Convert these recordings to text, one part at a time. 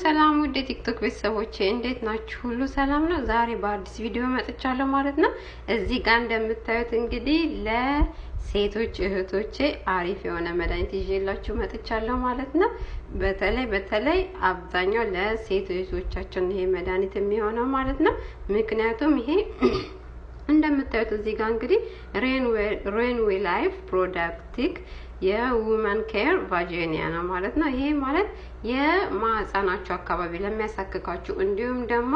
ሰላም ወደ ቲክቶክ ቤተሰቦቼ እንዴት ናችሁ? ሁሉ ሰላም ነው? ዛሬ በአዲስ ቪዲዮ መጥቻለሁ ማለት ነው። እዚህ ጋር እንደምታዩት እንግዲህ ለሴቶች እህቶቼ አሪፍ የሆነ መድኃኒት ይዤላችሁ መጥቻለሁ ማለት ነው። በተለይ አብዛኛው ለሴት እህቶቻችን ይሄ መድኃኒት የሚሆነው ማለት ነው። ምክንያቱም ይሄ እንደምታዩት እዚህ ጋር እንግዲህ ሬንዌ ላይፍ ፕሮዳክቲክ የውመን ኬር ቫጂኒያ ነው ማለት ነው። ይሄ ማለት የማህፀናችሁ አካባቢ ለሚያሳክካችሁ እንዲሁም ደግሞ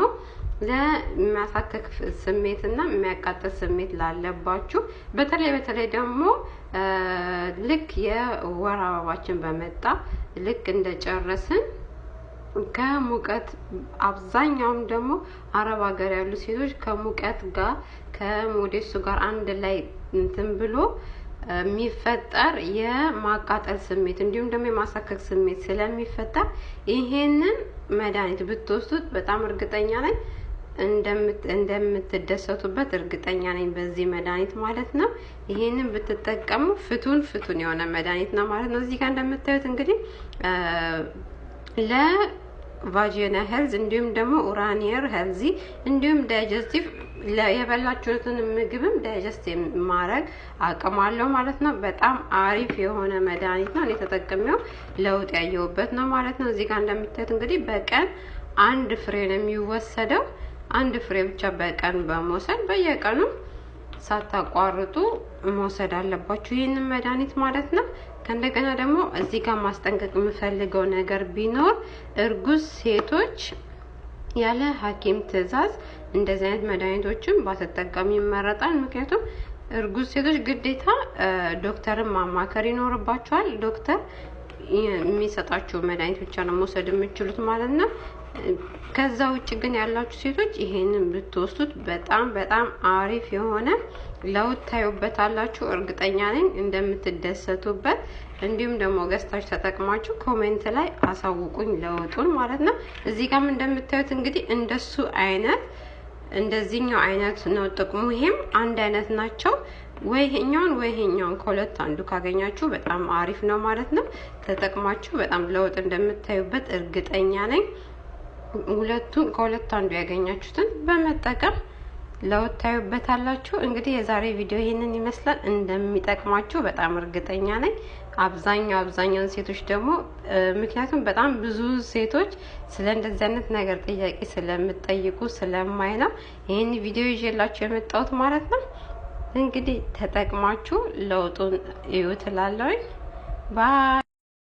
ለሚያሳክክ ስሜትና የሚያቃጥል ስሜት ላለባችሁ በተለይ ደግሞ ልክ የወር አበባችን በመጣ ልክ እንደጨረስን ከሙቀት አብዛኛውም ደግሞ አረብ ሀገር ያሉ ሴቶች ከሙቀት ጋር ከሞዴሱ ጋር አንድ ላይ እንትን ብሎ የሚፈጠር የማቃጠል ስሜት እንዲሁም ደግሞ የማሳከክ ስሜት ስለሚፈጠር ይሄንን መድኃኒት ብትወስዱት በጣም እርግጠኛ ነኝ እንደምትደሰቱበት እርግጠኛ ነኝ በዚህ መድኃኒት ማለት ነው። ይሄንን ብትጠቀሙ ፍቱን የሆነ መድኃኒት ነው ማለት ነው። እዚህ ጋር እንደምታዩት እንግዲህ ለቫጂና ሄልዝ እንዲሁም ደግሞ ኡራኒየር ሄልዚ እንዲሁም ዳይጀስቲቭ የበላችሁትን ምግብም ዳይጀስት ማድረግ አቅም አለው ማለት ነው። በጣም አሪፍ የሆነ መድኃኒት ነው። እኔ ተጠቅሜው ለውጥ ያየሁበት ነው ማለት ነው። እዚህ ጋር እንደምታዩት እንግዲህ በቀን አንድ ፍሬ ነው የሚወሰደው። አንድ ፍሬ ብቻ በቀን በመውሰድ በየቀኑ ሳታቋርጡ መውሰድ አለባችሁ ይሄንን መድኃኒት ማለት ነው። ከእንደገና ደግሞ እዚህ ጋር ማስጠንቀቅ የምፈልገው ነገር ቢኖር እርጉዝ ሴቶች ያለ ሐኪም ትዕዛዝ እንደዚህ አይነት መድኃኒቶችን ባትጠቀሙ ይመረጣል። ምክንያቱም እርጉዝ ሴቶች ግዴታ ዶክተርን ማማከር ይኖርባቸዋል። ዶክተር የሚሰጣችሁ መድኃኒት ብቻ ነው መውሰድ የምትችሉት ማለት ነው። ከዛ ውጭ ግን ያላችሁ ሴቶች ይሄንን ብትወስዱት በጣም አሪፍ የሆነ ለውጥ ታዩበታላችሁ። እርግጠኛ ነኝ እንደምትደሰቱበት። እንዲሁም ደግሞ ገዝታችሁ ተጠቅማችሁ ኮሜንት ላይ አሳውቁኝ ለውጡን ማለት ነው። እዚህ ጋርም እንደምታዩት እንግዲህ እንደዚህኛው አይነት ነው ጥቅሙ። ይሄም አንድ አይነት ናቸው። ወይ ይሄኛውን ከሁለት አንዱ ካገኛችሁ በጣም አሪፍ ነው ማለት ነው። ተጠቅማችሁ በጣም ለውጥ እንደምታዩበት እርግጠኛ ነኝ። ከሁለት አንዱ ያገኛችሁትን በመጠቀም ለውጥ ታዩበታላችሁ። እንግዲህ የዛሬ ቪዲዮ ይሄንን ይመስላል። እንደሚጠቅማችሁ በጣም እርግጠኛ ነኝ። አብዛኛውን ሴቶች ደግሞ ምክንያቱም በጣም ብዙ ሴቶች ስለ እንደዚህ አይነት ነገር ጥያቄ ስለምትጠይቁ ስለማይ ነው ይሄን ቪዲዮ ይዤላችሁ የመጣሁት ማለት ነው። እንግዲህ ተጠቅማችሁ ለውጡን እዩት እላለሁ። ባይ